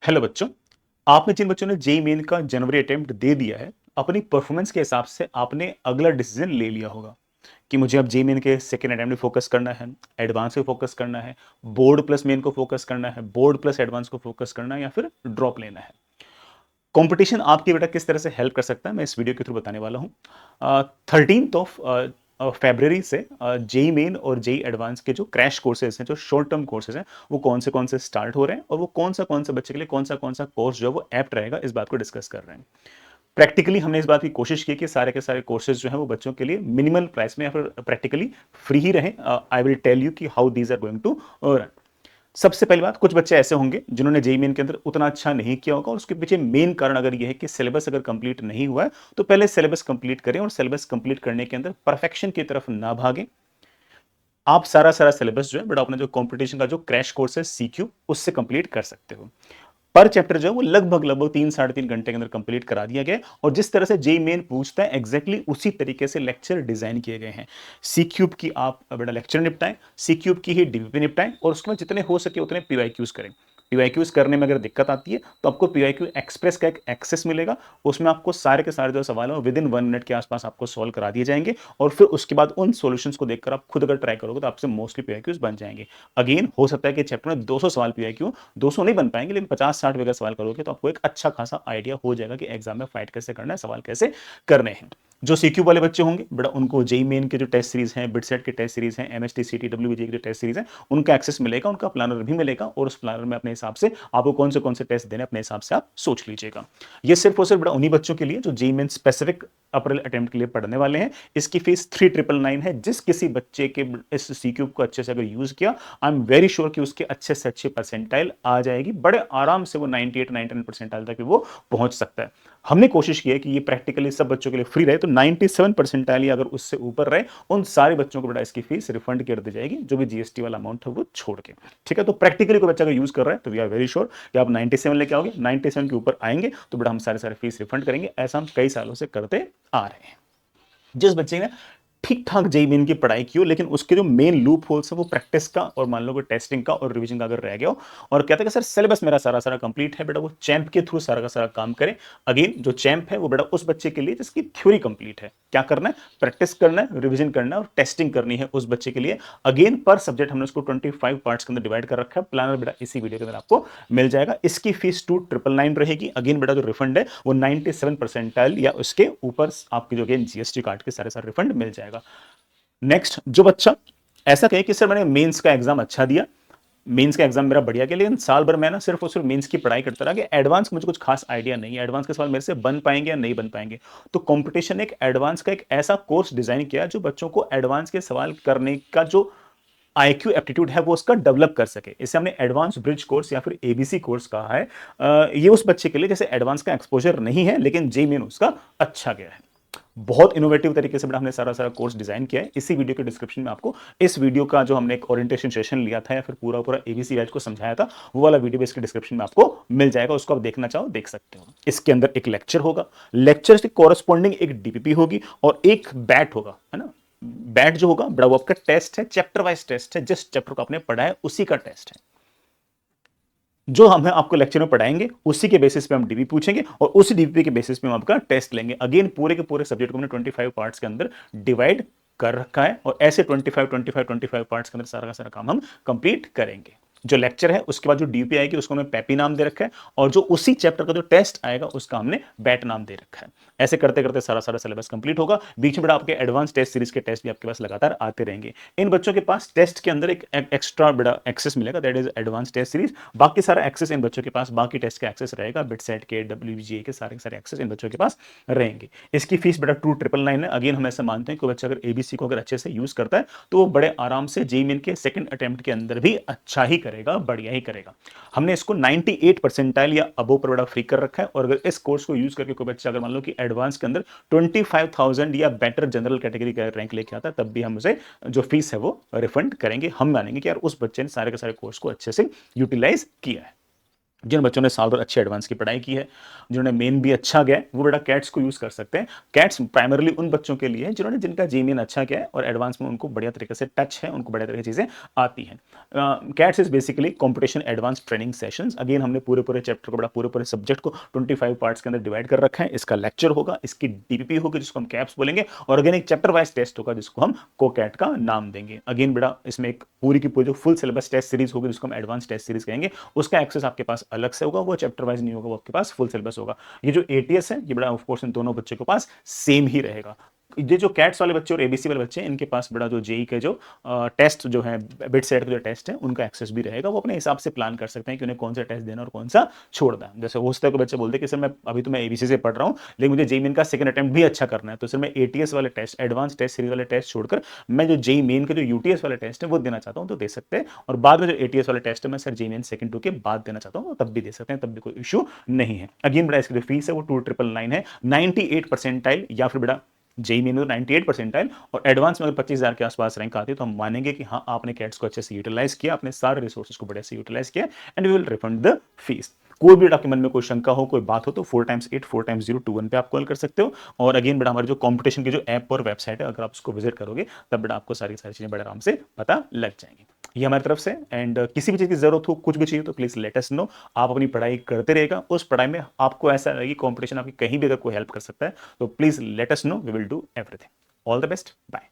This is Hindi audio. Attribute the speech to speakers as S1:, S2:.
S1: हेलो बच्चों। आपने जिन बच्चों ने जेईई मेन का जनवरी अटेम्प्ट दे दिया है, अपनी परफॉर्मेंस के हिसाब से आपने अगला डिसीजन ले लिया होगा कि मुझे अब जेईई मेन के सेकंड अटेम्प्ट में फोकस करना है, एडवांस पे फोकस करना है, बोर्ड प्लस मेन को फोकस करना है, बोर्ड प्लस एडवांस को फोकस करना है या फिर ड्रॉप लेना है। कंपटीशन आपकी बेटा किस तरह से हेल्प कर सकता है, मैं इस वीडियो के थ्रू बताने वाला हूँ। 13th ऑफ फरवरी से जेई मेन और जेई एडवांस के जो क्रैश कोर्सेज हैं, जो शॉर्ट टर्म कोर्सेज हैं, वो कौन से स्टार्ट हो रहे हैं और वो कौन सा बच्चे के लिए कौन सा कोर्स जो है वो एप्ट रहेगा, इस बात को डिस्कस कर रहे हैं। प्रैक्टिकली हमने इस बात की कोशिश की कि सारे के सारे कोर्सेज जो हैं वो बच्चों के लिए मिनिमल प्राइस में या फिर प्रैक्टिकली फ्री ही रहें। आई विल टेल यू कि how these are going to run. सबसे पहली बात, कुछ बच्चे ऐसे होंगे जिन्होंने जेईई मेन के अंदर उतना अच्छा नहीं किया होगा और उसके पीछे मेन कारण अगर यह है कि सिलेबस अगर कंप्लीट नहीं हुआ है, तो पहले सिलेबस कंप्लीट करें और सिलेबस कंप्लीट करने के अंदर परफेक्शन की तरफ ना भागें। आप सारा सारा सिलेबस जो है बट अपना जो कंपटीशन का जो क्रैश कोर्स है सीक्यू, उससे कंप्लीट कर सकते हो। पर चैप्टर जो है वो लगभग 3 साढ़े 3 घंटे के अंदर कंप्लीट करा दिया गया और जिस तरह से जेईई मेन पूछता है एग्जैक्टली उसी तरीके से लेक्चर डिजाइन किए गए हैं। सी क्यूब की आप बेटा लेक्चर निपटाएं, सी क्यूब की ही डीवीपी निपटाएं और उसके बाद जितने हो सके उतने पीवाईक्यूज करें। पीवाईक्यूज करने में अगर दिक्कत आती है तो आपको पीवाईक्यू एक्सप्रेस का एक एक्सेस मिलेगा, उसमें आपको सारे के सारे जो सवाल है विद इन 1 मिनट के आसपास आपको सॉल्व करा दिए जाएंगे और फिर उसके बाद उन सॉल्यूशंस को देखकर आप खुद अगर ट्राई करोगे तो आपसे मोस्टली पीवाईक्यूज बन जाएंगे। अगेन हो सकता है कि चैप्टर में 200 सवाल पीवाईक्यू 200 नहीं बन पाएंगे, लेकिन 50-60 वगैरह सवाल करोगे तो आपको एक अच्छा खासा आइडिया हो जाएगा कि एग्जाम में फाइट कैसे करना है, सवाल कैसे करने हैं। जो सीक्यू वाले बच्चे होंगे बेटा उनको जेईई मेन के जो टेस्ट सीरीज हैं, बिटसेट के टेस्ट सीरीज हैं, एमएसटी सीटी डब्ल्यूबीजे के जो टेस्ट सीरीज हैं, उनका एक्सेस मिलेगा, उनका प्लानर भी मिलेगा और उस प्लानर में अपने हिसाब से आपको कौन से टेस्ट देने अपने हिसाब से आप सोच लीजिएगा। ये सिर्फ और सिर्फ बेटा उन्हीं बच्चों के लिए जो जेईई मेन स्पेसिफिक अप्रैल अटेम्प्ट के लिए पढ़ने वाले हैं। इसकी फीस 3999 है। जिस किसी बच्चे के इस सी क्यूब को अच्छे से अगर यूज किया, आई एम वेरी श्योर कि उसके अच्छे से अच्छे परसेंटाइल आ जाएगी, बड़े आराम से वो 98-99 परसेंटाइल तक वो पहुंच सकता है। हमने कोशिश की है कि ये प्रैक्टिकली सब बच्चों के लिए फ्री रहे, तो 97 परसेंटाइल या अगर उससे ऊपर रहे उन सारे बच्चों को बेटा इसकी फीस रिफंड कर दी जाएगी, जो भी जीएसटी वाला अमाउंट है वो छोड़ के। ठीक है, तो प्रैक्टिकली कोई बच्चा अगर यूज कर रहा है तो वी आर वेरी श्योर कि आप 97 लेके आओगे, 97 के ऊपर आएंगे तो बेटा हम सारे फीस रिफंड करेंगे। ऐसा हम कई सालों से करते आ रहे हैं। जिस बच्चे ने ठीक ठाक जेईई मेन की पढ़ाई की हो लेकिन उसके जो मेन लूप होल्स है वो प्रैक्टिस का और मान लो टेस्टिंग का और रिवीजन का अगर रह गया हो और कहते हैं कि सर सिलेबस मेरा सारा सारा कंप्लीट है, बेटा वो चैंप के थ्रू सारा का सारा काम करें। अगेन जो चैंप है वो बेटा उस बच्चे के लिए जिसकी थ्योरी कंप्लीट है, क्या करना है, प्रैक्टिस करना है, रिवीजन करना है और टेस्टिंग करनी है उस बच्चे के लिए। अगेन पर सब्जेक्ट हमने उसको 25 पार्ट्स के अंदर डिवाइड कर रखा है। प्लानर बेटा इसी वीडियो के अंदर आपको मिल जाएगा। इसकी फीस 2999 रहेगी। अगेन बेटा जो रिफंड है वो 97 परसेंटाइल या उसके ऊपर आपकी जो अगेन जीएसटी काट के सारे सारे रिफंड मिल जाएगा। नेक्स्ट, जो बच्चा ऐसा कहे कि सर मैंने मेंस का एग्जाम अच्छा दिया, मेंस का एग्जाम मेरा बढ़िया गया, लेकिन साल भर मैं ना सिर्फ और सिर्फ मेंस की पढ़ाई करता रहा कि एडवांस मुझे कुछ खास आइडिया नहीं है, एडवांस के सवाल मेरे से बन पाएंगे या नहीं बन पाएंगे, तो कंपटीशन ने एक एडवांस का एक ऐसा कोर्स डिजाइन किया जो बच्चों को एडवांस के सवाल करने का जो आईक्यू एप्टीट्यूड है वो उसका डेवलप कर सके। इसे हमने एडवांस ब्रिज कोर्स या फिर एबीसी कोर्स कहा है। ये उस बच्चे के लिए जैसे एडवांस का एक्सपोजर नहीं है लेकिन जेईई मेन उसका अच्छा गया है। बहुत इनोवेटिव तरीके से बेटा हमने सारा सारा कोर्स डिजाइन किया है। इसी वीडियो के डिस्क्रिप्शन में आपको इस वीडियो का जो हमने एक ओरिएंटेशन सेशन लिया था या फिर पूरा पूरा एबीसी बैच को समझाया था, वो वाला वीडियो भी इसके डिस्क्रिप्शन में आपको मिल जाएगा। उसको आप देखना चाहो देख सकते हो। इसके अंदर एक लेक्चर होगा, लेक्चर से कोरस्पॉन्डिंग एक डीपीपी होगी और एक बैट होगा, है ना। बैट जो होगा बड़ा वो आपका टेस्ट है, चैप्टर वाइज टेस्ट है, जिस चैप्टर को आपने पढ़ा है उसी का टेस्ट है। जो हम आपको लेक्चर में पढ़ाएंगे उसी के बेसिस पे हम डीबी पूछेंगे और उसी डीबी के बेसिस पे हम आपका टेस्ट लेंगे। अगेन पूरे के पूरे सब्जेक्ट को हमने 25 पार्ट्स के अंदर डिवाइड कर रखा है और ऐसे 25 पार्ट्स के अंदर सारा का सारा काम हम कंप्लीट करेंगे। जो लेक्चर है उसके बाद जो डीपी आएगी उसको हमने पेपी नाम दे रखा है और जो उसी चैप्टर का जो टेस्ट आएगा उसका हमने बैट नाम दे रखा है। ऐसे करते करते सारा सारा सिलेबस कंप्लीट होगा। बीच में बड़ा आपके एडवांस टेस्ट सीरीज के टेस्ट भी आपके पास लगातार आते रहेंगे। इन बच्चों के पास टेस्ट के अंदर एक एक्स्ट्रा बड़ा एक्सेस मिलेगा, that is advance test series. बाकी सारा एक्सेस इन बच्चों के पास, बाकी टेस्ट का एक्सेस रहेगा, बिटसेट के, डब्ल्यूबीजीए के सारे एक्सेस इन बच्चों के पास रहेंगे। इसकी फीस बेटा 2999 है। अगेन हम ऐसा मानते हैं कि बच्चा अगर एबीसी को अगर अच्छे से यूज करता है तो वो बड़े आराम से जेईई मेन के सेकंड अटेम्प्ट के अंदर भी अच्छा ही करेगा, बढ़िया ही करेगा। हमने इसको 98 परसेंटाइल या अबो पर बड़ा फ्री कर रखा है और अगर इस कोर्स को यूज करके कोई बच्चा अगर मान लो कि एडवांस के अंदर 25,000 या बेटर जनरल कैटेगरी का रैंक लेके आता है तब भी हम उसे जो फीस है वो रिफंड करेंगे। हम मानेंगे कि यार उस बच्चे ने सारे के सारे कोर्स को अच्छे से यूटिलाइज किया है। जिन बच्चों ने साल भर अच्छी एडवांस की पढ़ाई की है, जिन्होंने मेन भी अच्छा गया है, वो बेटा कैट्स को यूज़ कर सकते हैं। कैट्स प्राइमरली उन बच्चों के लिए है जिन्होंने जिनका जी मेन अच्छा किया है और एडवांस में उनको बढ़िया तरीके से टच है, उनको बढ़िया तरीके से चीज़ें आती हैं। Cats is basically competition advance training sessions. Again हमने पूरे-पूरे चैप्टर को बड़ा पूरे-पूरे सब्जेक्ट को 25 पार्ट्स के अंदर डिवाइड कर रखा है। इसका लेक्चर होगा, इसकी डीपीपी होगी जिसको हम कैप्स बोलेंगे और अगेन एक चैप्टर वाइज़ टेस्ट होगा जिसको हम को-कैट का नाम देंगे। अगेन बेटा इसमें एक पूरी की पूरी जो फुल सिलेबस टेस्ट सीरीज़ होगी जिसको हम एडवांस टेस्ट सीरीज़ कहेंगे, उसका एक्सेस आपके पास अलग से होगा, वो चैप्टर वाइज नहीं होगा, वो आपके पास फुल सिलेबस होगा। ये जो एटीएस है ये बड़ा ऑफ कोर्स इन दोनों बच्चों के पास सेम ही रहेगा। ये जो कैट्स वाले बच्चे और एबीसी वाले बच्चे हैं इनके पास बड़ा जो जेई के जो टेस्ट जो है बिट सेट के जो टेस्ट है उनका एक्सेस भी रहेगा। वो अपने हिसाब से प्लान कर सकते हैं कि उन्हें कौन सा टेस्ट देना और कौन सा छोड़ना है। जैसे हो सकता है कोई बच्चे बोलते हैं कि सर मैं अभी तो मैं एबीसी से पढ़ रहा हूँ लेकिन मुझे जेई मेन का सेकंड अटेम्प्ट भी अच्छा करना है, तो सर मैं एटीएस वाले टेस्ट एडवांस टेस्ट सीरीज वाले टेस्ट छोड़कर मैं जो जेई मेन का जो यूटीएस वाला टेस्ट है वो देना चाहता हूँ, तो दे सकते हैं। और बाद में जो एटीएस वाला टेस्ट है मैं sir JEE main second two के बाद देना चाहता हूँ, तब भी दे सकते हैं, तब भी कोई इशू नहीं है। अगेन बेटा इसकी जो फीस है वो 2999 है। 98 परसेंटाइल या फिर बेटा जेई मेन में 98 परसेंटाइल और एडवांस में अगर 25,000 के आसपास रैंक आती है तो हम मानेंगे कि हाँ आपने कैट्स को अच्छे से यूटिलाइज किया, अपने सारे रिसोर्सेज को बढ़िया से यूटिलाइज किया and we will refund the fees. कोई भी आपके मन में कोई शंका हो, कोई बात हो तो 4x8 4x021 पे आप कॉल कर सकते हो। और अगेन बेटा हमारे जो कंपटीशन की जो ऐप और वेबसाइट है अगर आप उसको विजिट करोगे तब बेटा आपको सारी सारी चीजें बड़े आराम से पता लग जाएंगी। ये हमारी तरफ से एंड किसी भी चीज की जरूरत हो, कुछ भी चाहिए तो प्लीज लेट अस नो। आप अपनी पढ़ाई करते रहेगा, उस पढ़ाई में आपको ऐसा लगेगी कंपटीशन आपकी कहीं भी अगर कोई हेल्प कर सकता है तो please let us know, we will do everything. All the best, bye.